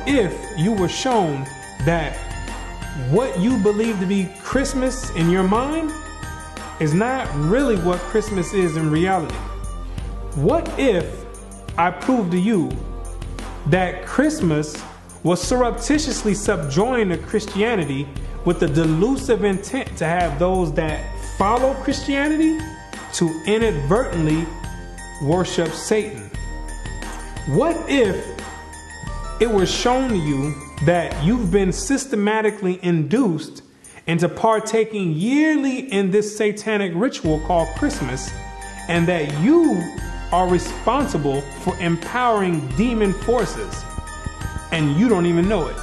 if you were shown that what you believe to be Christmas in your mind is not really what Christmas is in reality? What if I proved to you that Christmas was surreptitiously subjoined to Christianity with the delusive intent to have those that follow Christianity to inadvertently worship Satan? What if it was shown to you that you've been systematically induced into partaking yearly in this satanic ritual called Christmas, and that you are responsible for empowering demon forces and you don't even know it?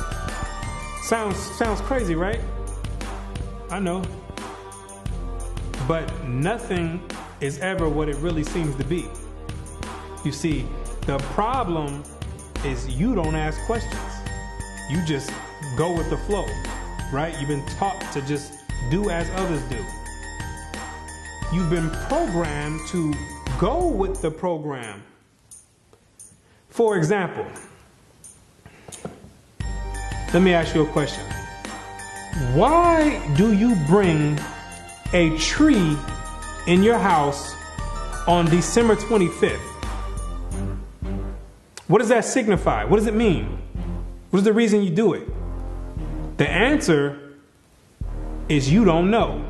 Sounds crazy, right? I know. But nothing is ever what it really seems to be. You see, the problem is you don't ask questions. You just go with the flow, right? You've been taught to just do as others do. You've been programmed to go with the program. For example, let me ask you a question. Why do you bring a tree in your house on December 25th? What does that signify? What does it mean? What is the reason you do it? The answer is you don't know.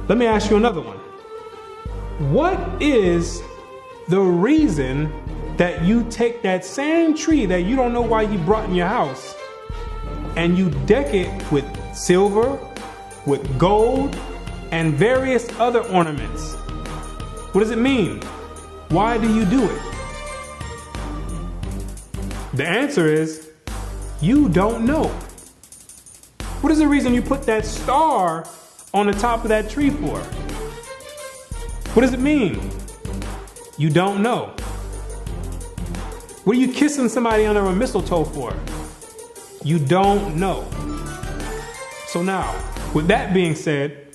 Let me ask you another one. What is the reason that you take that same tree that you don't know why you brought in your house and you deck it with silver, with gold, and various other ornaments? What does it mean? Why do you do it? The answer is you don't know. What is the reason you put that star on the top of that tree for? What does it mean? You don't know. What are you kissing somebody under a mistletoe for? You don't know. So now, with that being said,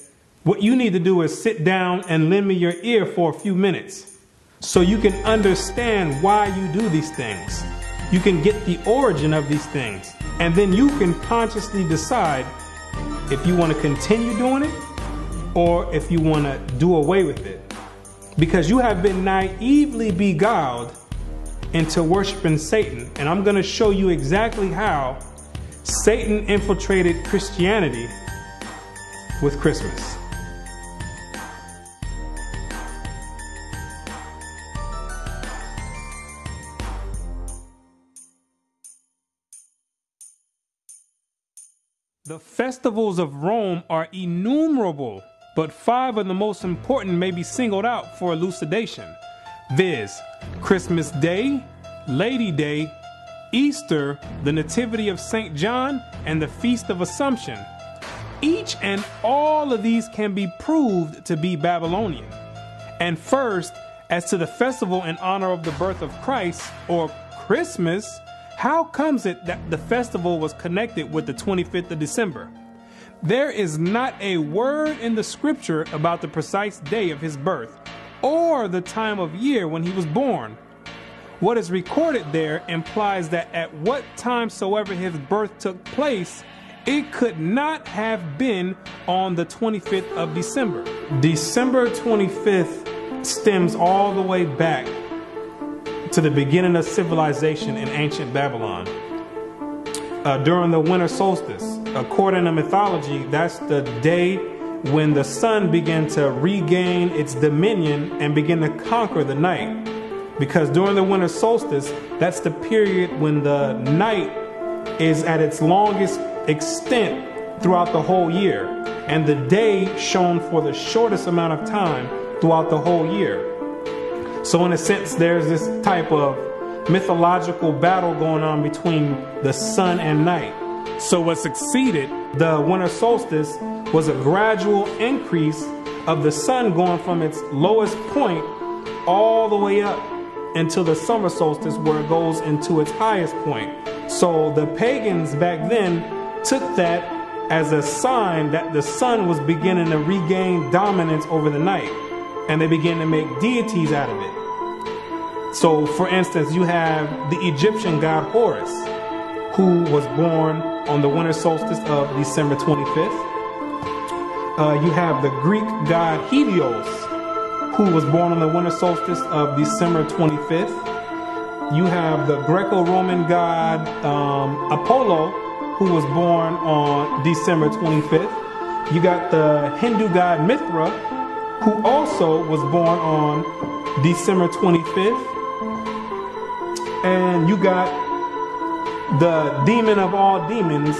what you need to do is sit down and lend me your ear for a few minutes so you can understand why you do these things. You can get the origin of these things, and then you can consciously decide if you want to continue doing it or if you want to do away with it. Because you have been naively beguiled into worshiping Satan, and I'm going to show you exactly how Satan infiltrated Christianity with Christmas. The festivals of Rome are innumerable, but 5 of the most important may be singled out for elucidation, viz. Christmas Day, Lady Day, Easter, the Nativity of St. John, and the Feast of Assumption. Each and all of these can be proved to be Babylonian. And first, as to the festival in honor of the birth of Christ, or Christmas, how comes it that the festival was connected with the 25th of December? There is not a word in the scripture about the precise day of his birth or the time of year when he was born. What is recorded there implies that at what time soever his birth took place, it could not have been on the 25th of December. December 25th stems all the way back to the beginning of civilization in ancient Babylon. During the winter solstice, according to mythology, that's the day when the sun began to regain its dominion and begin to conquer the night. Because during the winter solstice, that's the period when the night is at its longest extent throughout the whole year, and the day shone for the shortest amount of time throughout the whole year. So in a sense, there's this type of mythological battle going on between the sun and night. So what succeeded the winter solstice was a gradual increase of the sun going from its lowest point all the way up until the summer solstice, where it goes into its highest point. So the pagans back then took that as a sign that the sun was beginning to regain dominance over the night, and they began to make deities out of it. So, for instance, you have the Egyptian god Horus, who was born on the winter solstice of December 25th. You have the Greek god Helios, who was born on the winter solstice of December 25th. You have the Greco-Roman god Apollo, who was born on December 25th. You got the Hindu god Mithra, who also was born on December 25th. And you got the demon of all demons,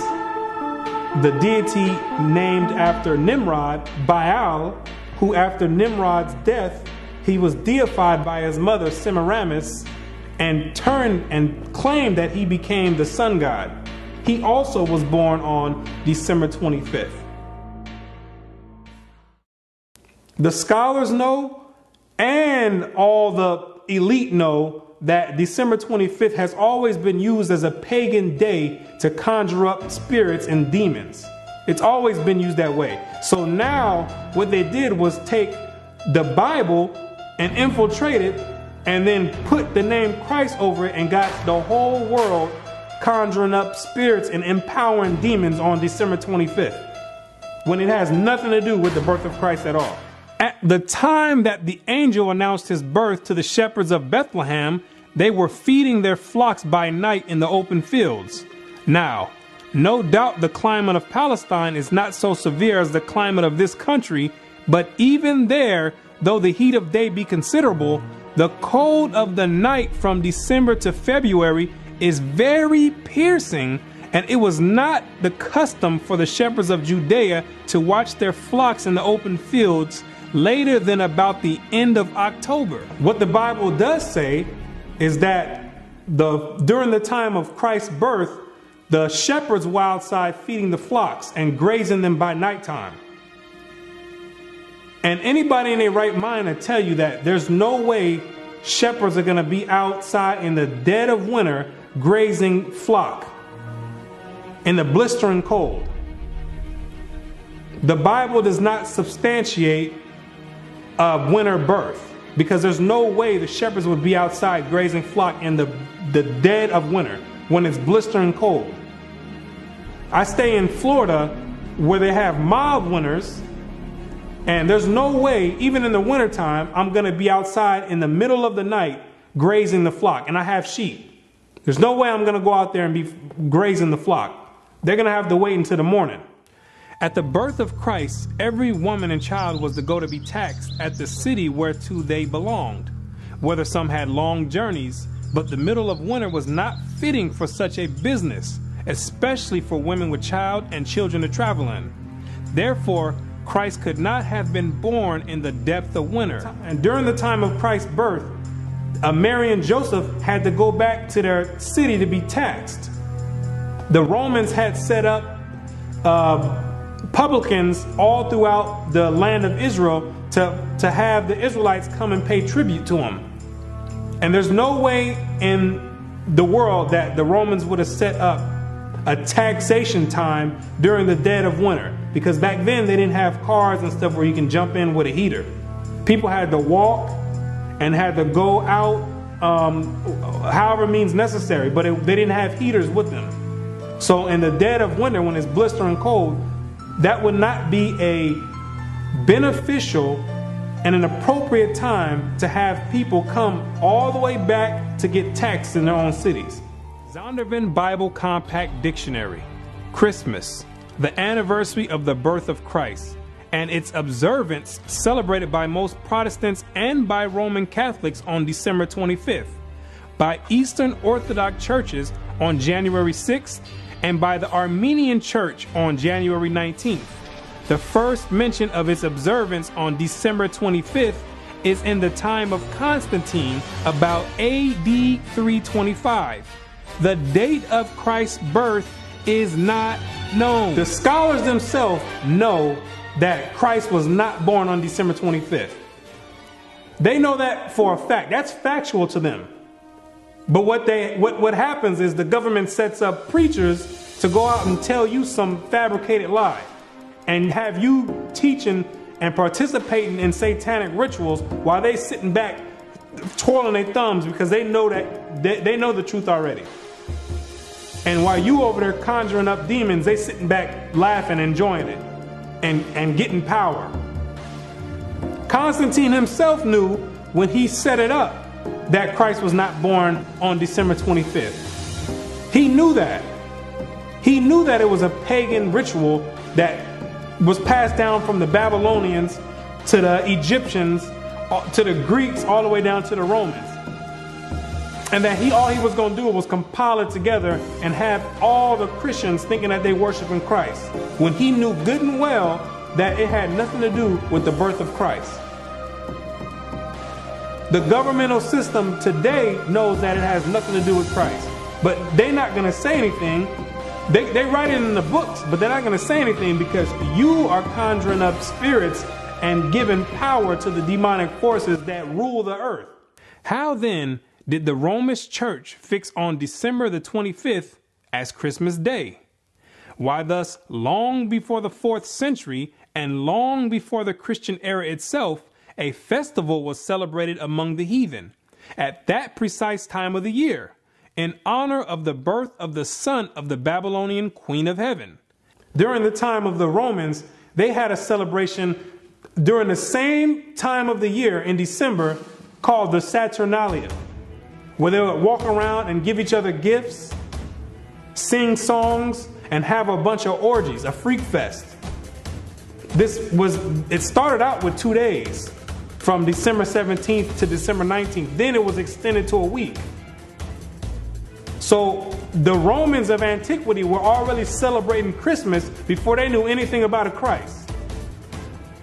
the deity named after Nimrod, Baal, who after Nimrod's death, he was deified by his mother Semiramis and turned and claimed that he became the sun god. He also was born on December 25th. The scholars know, and all the elite know, that December 25th has always been used as a pagan day to conjure up spirits and demons. It's always been used that way. So now what they did was take the Bible and infiltrate it and then put the name Christ over it and got the whole world conjuring up spirits and empowering demons on December 25th, when it has nothing to do with the birth of Christ at all. At the time that the angel announced his birth to the shepherds of Bethlehem, they were feeding their flocks by night in the open fields. Now, no doubt the climate of Palestine is not so severe as the climate of this country, but even there, though the heat of day be considerable, the cold of the night from December to February is very piercing, and it was not the custom for the shepherds of Judea to watch their flocks in the open fields later than about the end of October. What the Bible does say is that during the time of Christ's birth, the shepherds were outside feeding the flocks and grazing them by nighttime. And anybody in their right mind will tell you that there's no way shepherds are going to be outside in the dead of winter grazing flock in the blistering cold. The Bible does not substantiate a winter birth, because there's no way the shepherds would be outside grazing flock in the dead of winter when it's blistering cold. I stay in Florida where they have mild winters, and there's no way, even in the wintertime, I'm going to be outside in the middle of the night grazing the flock. And I have sheep. There's no way I'm going to go out there and be grazing the flock. They're going to have to wait until the morning. At the birth of Christ, every woman and child was to go to be taxed at the city whereto they belonged, whether some had long journeys, but the middle of winter was not fitting for such a business, especially for women with child and children to travel in. Therefore, Christ could not have been born in the depth of winter. And during the time of Christ's birth, Mary and Joseph had to go back to their city to be taxed. The Romans had set up publicans all throughout the land of Israel to have the Israelites come and pay tribute to them. And there's no way in the world that the Romans would have set up a taxation time during the dead of winter, because back then they didn't have cars and stuff where you can jump in with a heater. People had to walk and had to go out however means necessary, but they didn't have heaters with them. So in the dead of winter, when it's blistering cold, that would not be a beneficial and an appropriate time to have people come all the way back to get taxed in their own cities. Zondervan Bible Compact Dictionary. Christmas, the anniversary of the birth of Christ, and its observance celebrated by most Protestants and by Roman Catholics on December 25th, by Eastern Orthodox churches on January 6th, and by the Armenian Church on January 19th. The first mention of its observance on December 25th is in the time of Constantine, about AD 325. The date of Christ's birth is not known. The scholars themselves know that Christ was not born on December 25th. They know that for a fact. That's factual to them. But what happens is the government sets up preachers to go out and tell you some fabricated lie and have you teaching and participating in satanic rituals while they sitting back twirling their thumbs because they know that they know the truth already. And while you over there conjuring up demons, they sitting back laughing, enjoying it, and getting power. Constantine himself knew when he set it up that Christ was not born on December 25th. He knew that. He knew that it was a pagan ritual that was passed down from the Babylonians to the Egyptians, to the Greeks, all the way down to the Romans. And that all he was going to do was compile it together and have all the Christians thinking that they worshiping Christ, when he knew good and well that it had nothing to do with the birth of Christ. The governmental system today knows that it has nothing to do with Christ, but they're not going to say anything. They write it in the books, but they're not going to say anything because you are conjuring up spirits and giving power to the demonic forces that rule the earth. How then did the Roman Church fix on December the 25th as Christmas Day? Why, thus, long before the 4th century and long before the Christian era itself, a festival was celebrated among the heathen at that precise time of the year in honor of the birth of the son of the Babylonian Queen of Heaven. During the time of the Romans, they had a celebration during the same time of the year in December called the Saturnalia, where they would walk around and give each other gifts, sing songs, and have a bunch of orgies, a freak fest. It started out with 2 days, from December 17th to December 19th. Then it was extended to a week. So the Romans of antiquity were already celebrating Christmas before they knew anything about a Christ.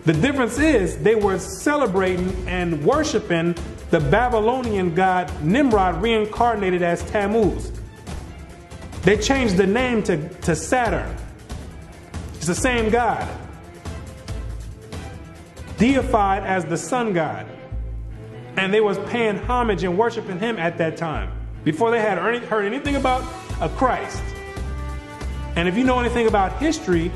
The difference is they were celebrating and worshiping the Babylonian god Nimrod, reincarnated as Tammuz. They changed the name to Saturn. It's the same god, deified as the sun god. And they was paying homage and worshiping him at that time, before they had heard anything about a Christ. And if you know anything about history,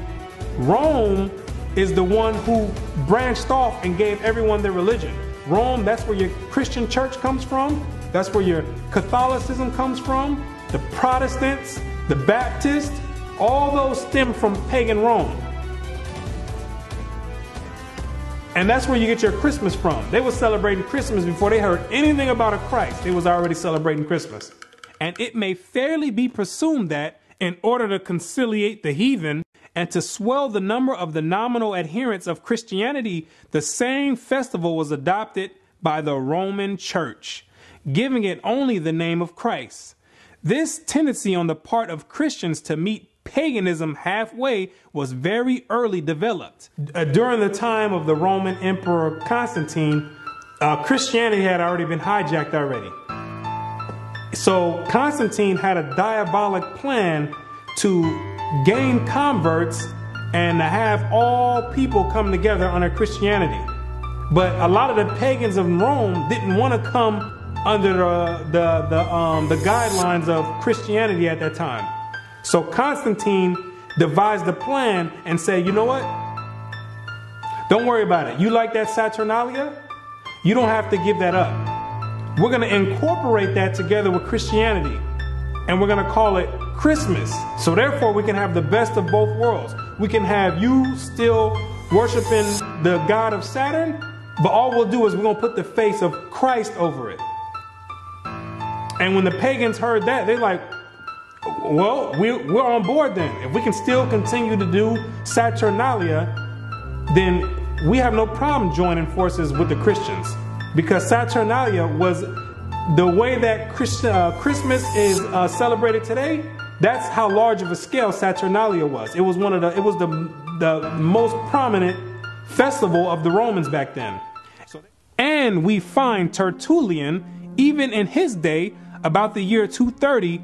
Rome is the one who branched off and gave everyone their religion. Rome, that's where your Christian church comes from. That's where your Catholicism comes from. The Protestants, the Baptists, all those stem from pagan Rome. And that's where you get your Christmas from. They were celebrating Christmas before they heard anything about a Christ. They was already celebrating Christmas. And it may fairly be presumed that in order to conciliate the heathen and to swell the number of the nominal adherents of Christianity, the same festival was adopted by the Roman Church, giving it only the name of Christ. This tendency on the part of Christians to meet paganism halfway was very early developed. During the time of the Roman Emperor Constantine, Christianity had already been hijacked already. So Constantine had a diabolic plan to gain converts and to have all people come together under Christianity. But a lot of the pagans of Rome didn't want to come under the guidelines of Christianity at that time. So Constantine devised a plan and said, you know what? Don't worry about it. You like that Saturnalia? You don't have to give that up. We're going to incorporate that together with Christianity, and we're going to call it Christmas. So therefore, we can have the best of both worlds. We can have you still worshiping the god of Saturn, but all we'll do is we're going to put the face of Christ over it. And when the pagans heard that, they're like, well, we're on board then. If we can still continue to do Saturnalia, then we have no problem joining forces with the Christians. Because Saturnalia was the way that Christmas is celebrated today. That's how large of a scale Saturnalia was. It was the most prominent festival of the Romans back then. And we find Tertullian, even in his day, about the year 230,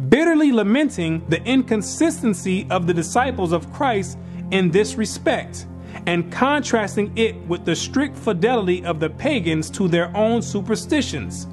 bitterly lamenting the inconsistency of the disciples of Christ in this respect, and contrasting it with the strict fidelity of the pagans to their own superstitions.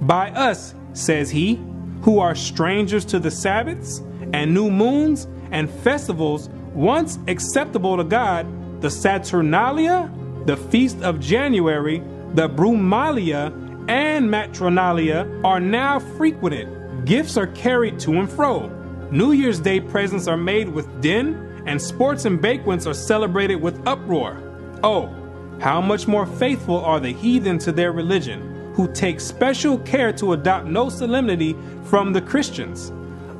By us, says he, who are strangers to the Sabbaths and new moons and festivals once acceptable to God, the Saturnalia, the Feast of January, the Brumalia, and matronalia are now frequented. Gifts are carried to and fro. New Year's Day presents are made with din, and sports and banquets are celebrated with uproar. Oh, how much more faithful are the heathen to their religion, who take special care to adopt no solemnity from the Christians.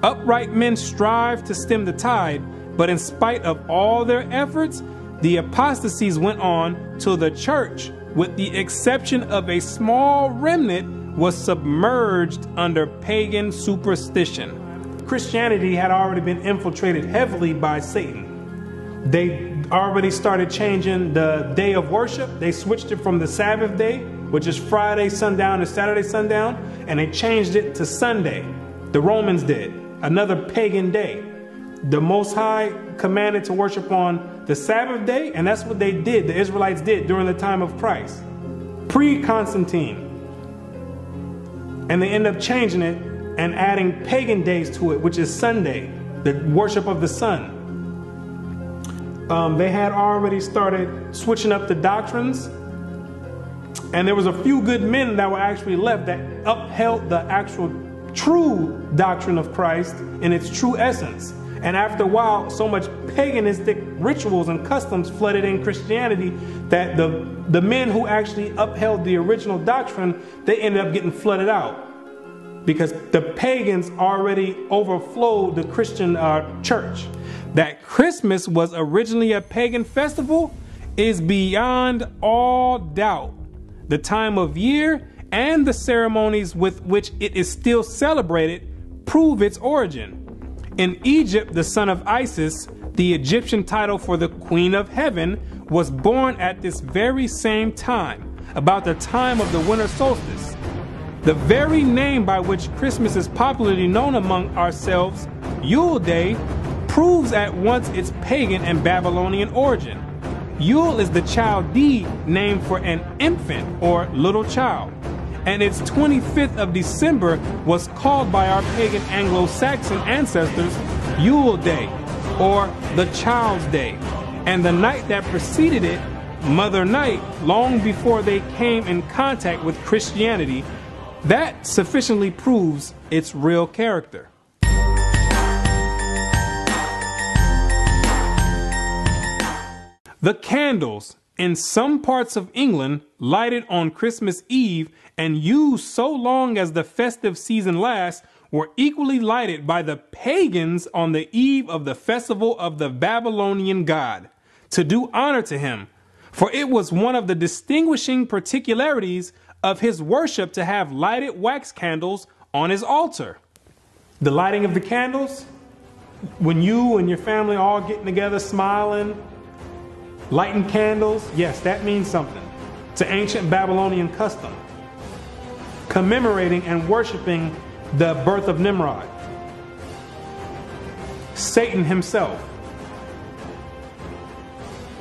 Upright men strive to stem the tide, but in spite of all their efforts, the apostasies went on till the church, with the exception of a small remnant, was submerged under pagan superstition. Christianity had already been infiltrated heavily by Satan. They already started changing the day of worship. They switched it from the Sabbath day, which is Friday sundown to Saturday sundown, and they changed it to Sunday. The Romans did, another pagan day. The Most High commanded to worship on the Sabbath day, and that's what they did, the Israelites did during the time of Christ, pre-Constantine. And they end up changing it and adding pagan days to it, which is Sunday, the worship of the sun. They had already started switching up the doctrines, and there was a few good men that were actually left that upheld the actual true doctrine of Christ in its true essence. And after a while, so much paganistic rituals and customs flooded in Christianity that the men who actually upheld the original doctrine, they ended up getting flooded out because the pagans already overflowed the Christian church. That Christmas was originally a pagan festival is beyond all doubt. The time of year and the ceremonies with which it is still celebrated prove its origin. In Egypt, the son of Isis, the Egyptian title for the Queen of Heaven, was born at this very same time, about the time of the winter solstice. The very name by which Christmas is popularly known among ourselves, Yule Day, proves at once its pagan and Babylonian origin. Yule is the Chaldee name for an infant or little child, and its 25th of December was called by our pagan Anglo-Saxon ancestors Yule Day, or the Child's Day, and the night that preceded it, Mother Night, long before they came in contact with Christianity. That sufficiently proves its real character. The candles in some parts of England lighted on Christmas Eve and used so long as the festive season lasts were equally lighted by the pagans on the eve of the festival of the Babylonian god, to do honor to him, for it was one of the distinguishing particularities of his worship to have lighted wax candles on his altar. The lighting of the candles, when you and your family all getting together smiling, lighting candles, yes, that means something. It's an ancient Babylonian custom, commemorating and worshiping the birth of Nimrod, Satan himself.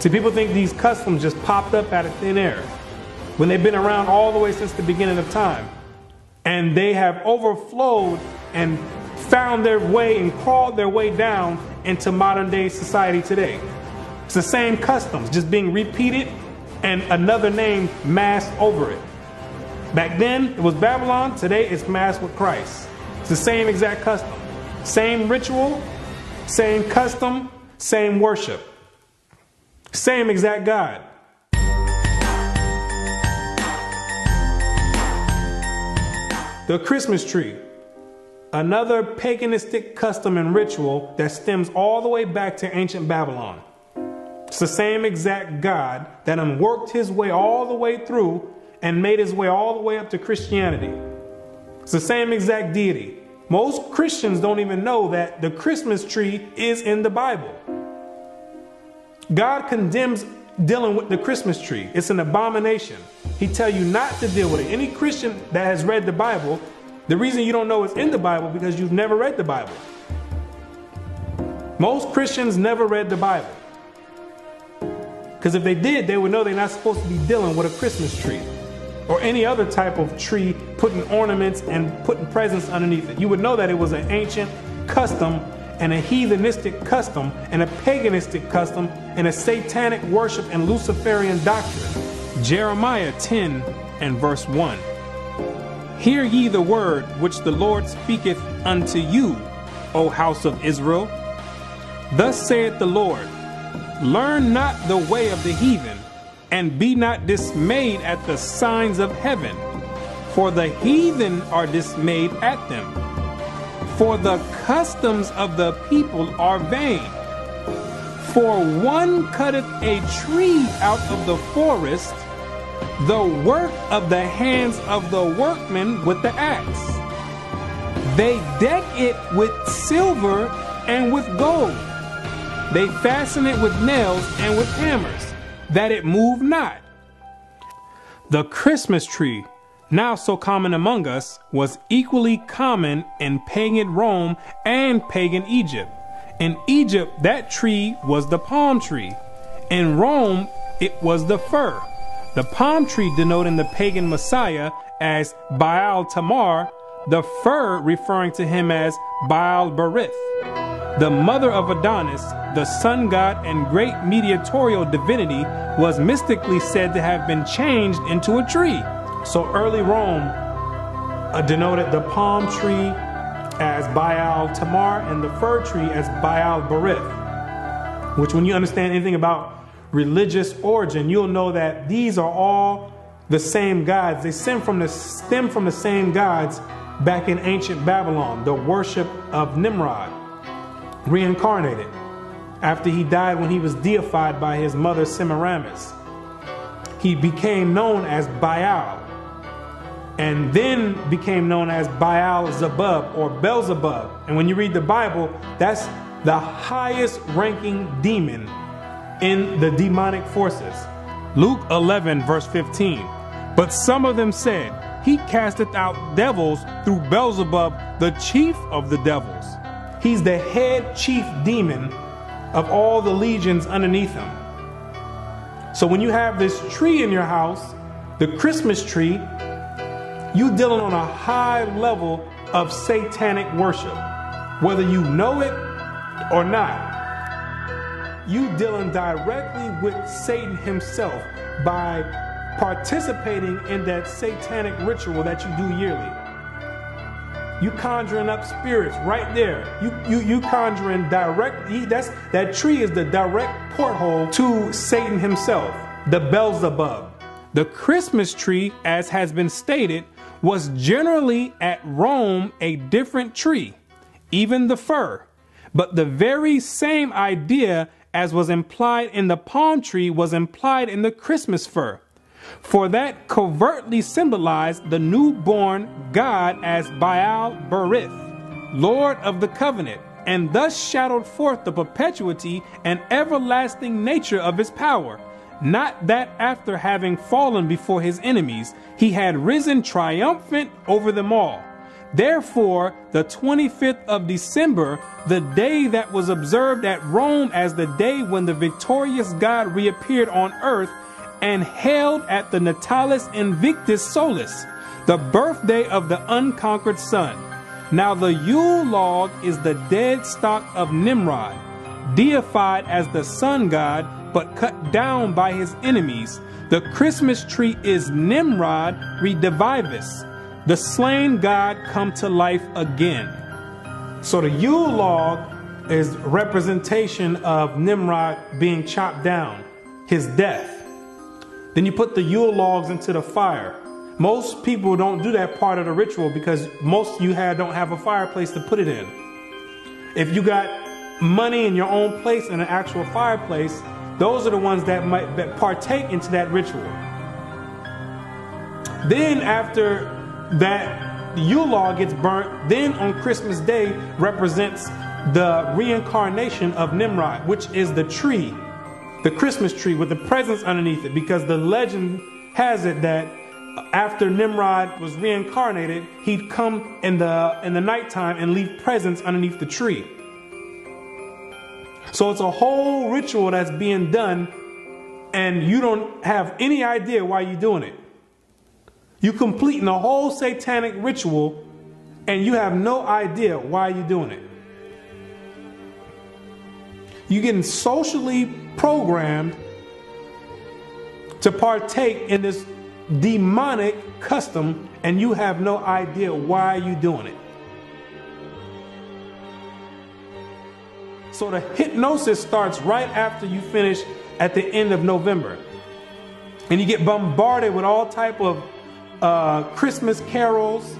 See, people think these customs just popped up out of thin air when they've been around all the way since the beginning of time. And they have overflowed and found their way and crawled their way down into modern day society today. It's the same customs, just being repeated and another name masked over it. Back then, it was Babylon. Today, it's masked with Christ. It's the same exact custom. Same ritual, same custom, same worship. Same exact God. The Christmas tree. Another paganistic custom and ritual that stems all the way back to ancient Babylon. It's the same exact God that worked his way all the way through and made his way all the way up to Christianity. It's the same exact deity. Most Christians don't even know that the Christmas tree is in the Bible. God condemns dealing with the Christmas tree. It's an abomination. He tells you not to deal with it. Any Christian that has read the Bible, the reason you don't know it's in the Bible because you've never read the Bible. Most Christians never read the Bible. Because if they did, they would know they're not supposed to be dealing with a Christmas tree or any other type of tree, putting ornaments and putting presents underneath it. You would know that it was an ancient custom and a heathenistic custom and a paganistic custom and a satanic worship and Luciferian doctrine. Jeremiah 10 and verse 1. Hear ye the word which the Lord speaketh unto you, O house of Israel. Thus saith the Lord, learn not the way of the heathen, and be not dismayed at the signs of heaven, for the heathen are dismayed at them. For the customs of the people are vain. For one cutteth a tree out of the forest, the work of the hands of the workman with the axe. They deck it with silver and with gold. They fasten it with nails and with hammers, that it move not. The Christmas tree, now so common among us, was equally common in pagan Rome and pagan Egypt. In Egypt, that tree was the palm tree. In Rome, it was the fir. The palm tree denoting the pagan Messiah as Baal Tamar, the fir referring to him as Baal Berith. The mother of Adonis, the sun god and great mediatorial divinity, was mystically said to have been changed into a tree. So early Rome denoted the palm tree as Baal Tamar and the fir tree as Baal Berith, which, when you understand anything about religious origin, you'll know that these are all the same gods. They stem from the same gods back in ancient Babylon, the worship of Nimrod, reincarnated after he died when he was deified by his mother Semiramis. He became known as Baal, and then became known as Baal-zebub or Beelzebub. And when you read the Bible, that's the highest ranking demon in the demonic forces. Luke 11 verse 15. But some of them said, he casteth out devils through Beelzebub, the chief of the devils. He's the head chief demon of all the legions underneath him. So when you have this tree in your house, the Christmas tree, you dealing on a high level of satanic worship, whether you know it or not. You dealing directly with Satan himself by participating in that satanic ritual that you do yearly. You conjuring up spirits right there. You conjuring directly. That tree is the direct porthole to Satan himself, the Beelzebub. The Christmas tree, as has been stated, was generally at Rome a different tree, even the fir. But the very same idea as was implied in the palm tree was implied in the Christmas fir. For that covertly symbolized the newborn God as Baal Berith, Lord of the covenant, and thus shadowed forth the perpetuity and everlasting nature of his power. Not that after having fallen before his enemies, he had risen triumphant over them all. Therefore, the 25th of December, the day that was observed at Rome as the day when the victorious God reappeared on earth and held at the Natalis Invictus Solis, the birthday of the unconquered sun. Now the Yule log is the dead stock of Nimrod, deified as the sun god, but cut down by his enemies. The Christmas tree is Nimrod redivivus, the slain god come to life again. So the Yule log is representation of Nimrod being chopped down, his death. Then you put the Yule logs into the fire. Most people don't do that part of the ritual because most you don't have a fireplace to put it in. If you got money in your own place and an actual fireplace, those are the ones that might partake into that ritual. Then after that Yule log gets burnt, then on Christmas Day represents the reincarnation of Nimrod, which is the tree, the Christmas tree with the presents underneath it, because the legend has it that after Nimrod was reincarnated, he'd come in the nighttime and leave presents underneath the tree. So it's a whole ritual that's being done, and you don't have any idea why you're doing it. You're completing a whole satanic ritual, and you have no idea why you're doing it. You're getting socially programmed to partake in this demonic custom, and you have no idea why you're doing it. So the hypnosis starts right after you finish at the end of November. And you get bombarded with all type of Christmas carols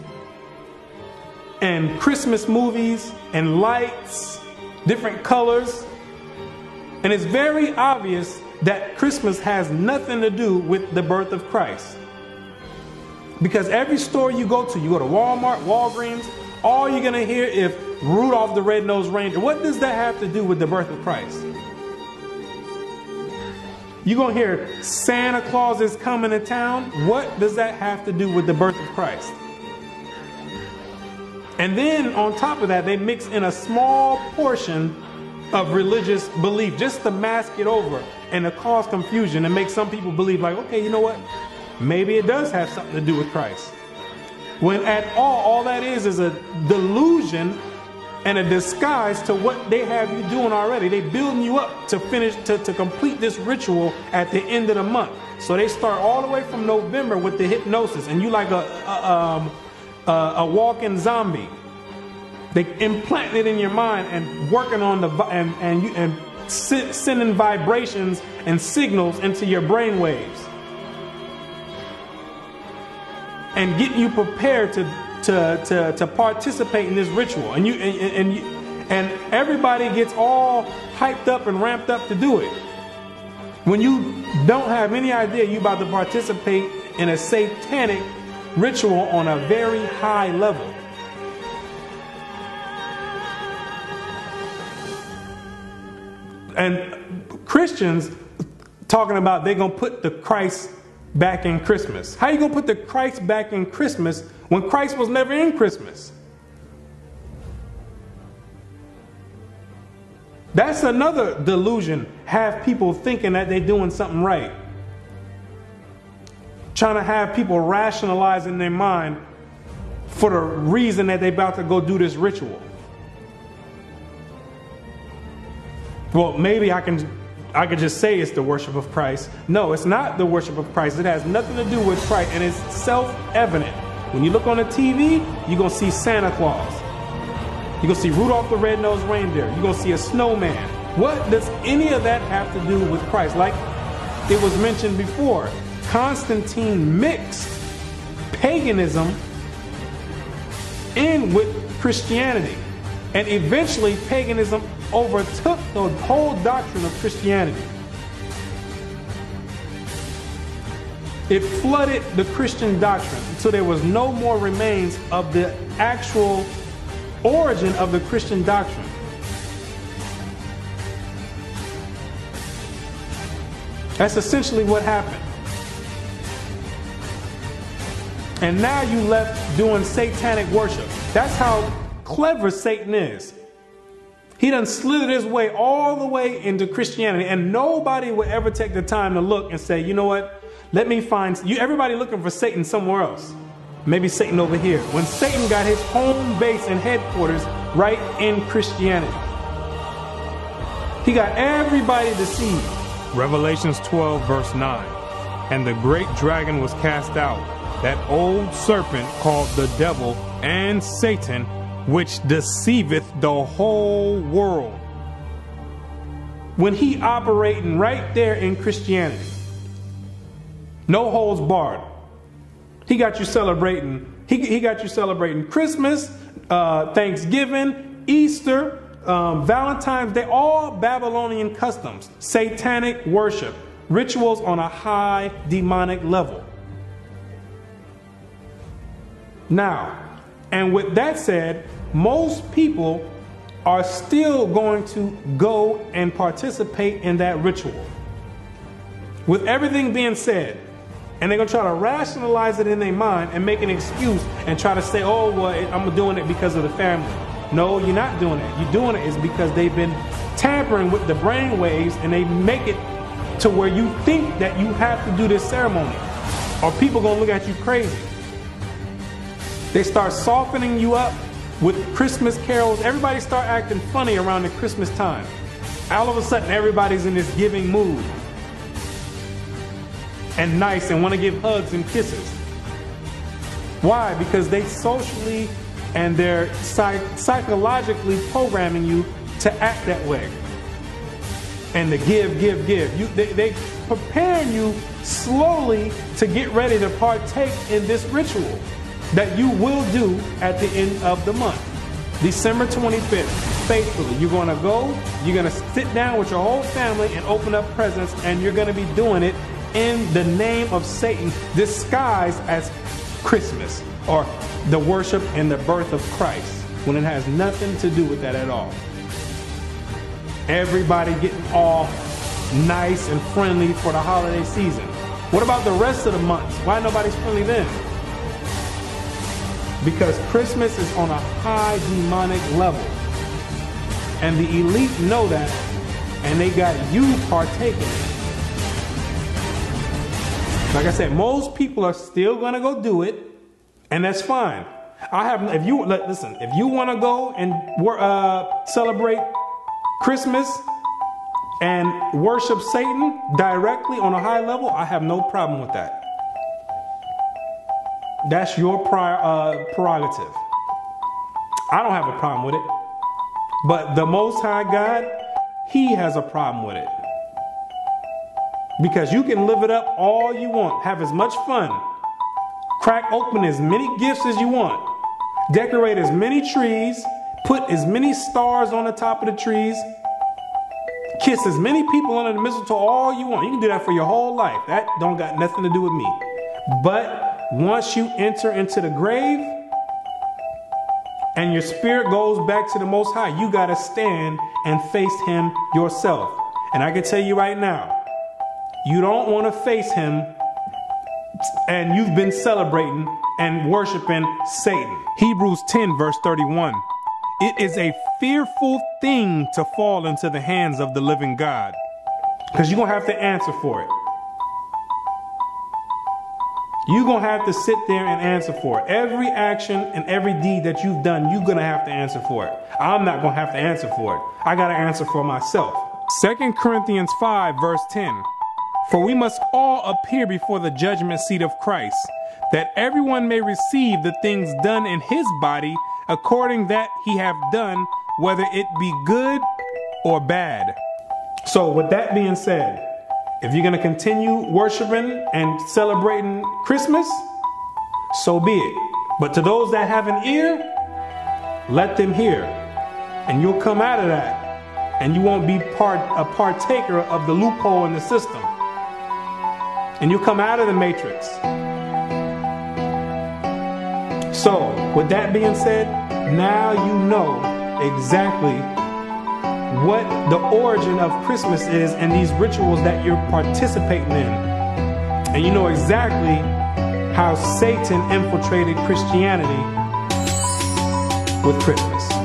and Christmas movies and lights, different colors. And it's very obvious that Christmas has nothing to do with the birth of Christ. Because every store you go to Walmart, Walgreens, all you're going to hear is Rudolph the Red-Nosed Reindeer. What does that have to do with the birth of Christ? You're going to hear Santa Claus is coming to town. What does that have to do with the birth of Christ? And then on top of that, they mix in a small portion of religious belief just to mask it over and to cause confusion and make some people believe like, okay, you know what? Maybe it does have something to do with Christ. When at all that is a delusion and a disguise to what they have you doing already. They building you up to finish, to complete this ritual at the end of the month. So they start all the way from November with the hypnosis, and you like a walking zombie. They implant it in your mind and working on the sending vibrations and signals into your brain waves, and getting you prepared to participate in this ritual. And everybody gets all hyped up and ramped up to do it, when you don't have any idea you're about to participate in a satanic ritual on a very high level. And Christians talking about they're going to put the Christ back in Christmas. How you going to put the Christ back in Christmas when Christ was never in Christmas? That's another delusion. Have people thinking that they're doing something right. Trying to have people rationalize in their mind for the reason that they're about to go do this ritual. Well, maybe I could just say it's the worship of Christ. No, it's not the worship of Christ. It has nothing to do with Christ, and it's self-evident. When you look on the TV, you're going to see Santa Claus. You're going to see Rudolph the Red-Nosed Reindeer. You're going to see a snowman. What does any of that have to do with Christ? Like it was mentioned before, Constantine mixed paganism in with Christianity. And eventually paganism overtook the whole doctrine of Christianity. It flooded the Christian doctrine until there was no more remains of the actual origin of the Christian doctrine. That's essentially what happened. And now you left doing satanic worship. That's how clever Satan is. He done slithered his way all the way into Christianity, and nobody would ever take the time to look and say, you know what, let me find you. Everybody looking for Satan somewhere else. Maybe Satan over here. When Satan got his home base and headquarters right in Christianity. He got everybody deceived. Revelations 12 verse 9. And the great dragon was cast out, that old serpent called the devil and Satan, which deceiveth the whole world. When he operating right there in Christianity, no holds barred. He got you celebrating. He got you celebrating Christmas, Thanksgiving, Easter, Valentine's Day, all Babylonian customs, satanic worship, rituals on a high demonic level. Now, and with that said, most people are still going to go and participate in that ritual. With everything being said, and they're going to try to rationalize it in their mind and make an excuse and try to say, oh, well, I'm doing it because of the family. No, you're not doing it. You're doing it is because they've been tampering with the brain waves, and they make it to where you think that you have to do this ceremony, or people going to look at you crazy. They start softening you up with Christmas carols. Everybody start acting funny around the Christmas time. All of a sudden, everybody's in this giving mood. and nice and want to give hugs and kisses. Why? Because they socially and they're psychologically programming you to act that way. And to give. They preparing you slowly to get ready to partake in this ritual that you will do at the end of the month. December 25th, faithfully, you're going to go, you're going to sit down with your whole family and open up presents, and you're going to be doing it in the name of Satan, disguised as Christmas or the worship and the birth of Christ, when it has nothing to do with that at all. Everybody getting all nice and friendly for the holiday season. What about the rest of the months? Why nobody's friendly then? Because Christmas is on a high demonic level. And the elite know that, and they got you partaking. Like I said, most people are still going to go do it, and that's fine. If you want to go and celebrate Christmas and worship Satan directly on a high level, I have no problem with that. That's your prerogative. I don't have a problem with it. But the Most High God, He has a problem with it. Because you can live it up all you want, have as much fun, crack open as many gifts as you want, decorate as many trees, put as many stars on the top of the trees, kiss as many people under the mistletoe all you want. You can do that for your whole life. That don't got nothing to do with me. But once you enter into the grave and your spirit goes back to the Most High, you got to stand and face Him yourself. And I can tell you right now, you don't want to face Him and you've been celebrating and worshiping Satan. Hebrews 10 verse 31. It is a fearful thing to fall into the hands of the living God, because you're going to have to answer for it. You're going to have to sit there and answer for it. Every action and every deed that you've done, you're going to have to answer for it. I'm not going to have to answer for it. I got to answer for myself. 2 Corinthians 5 verse 10. For we must all appear before the judgment seat of Christ, that everyone may receive the things done in his body according that he have done, whether it be good or bad. So with that being said, if you're going to continue worshiping and celebrating Christmas, so be it. But to those that have an ear, let them hear. And you'll come out of that. And you won't be a partaker of the loophole in the system. And you'll come out of the matrix. So, with that being said, now you know exactly what the origin of Christmas is and these rituals that you're participating in. And you know exactly how Satan infiltrated Christianity with Christmas.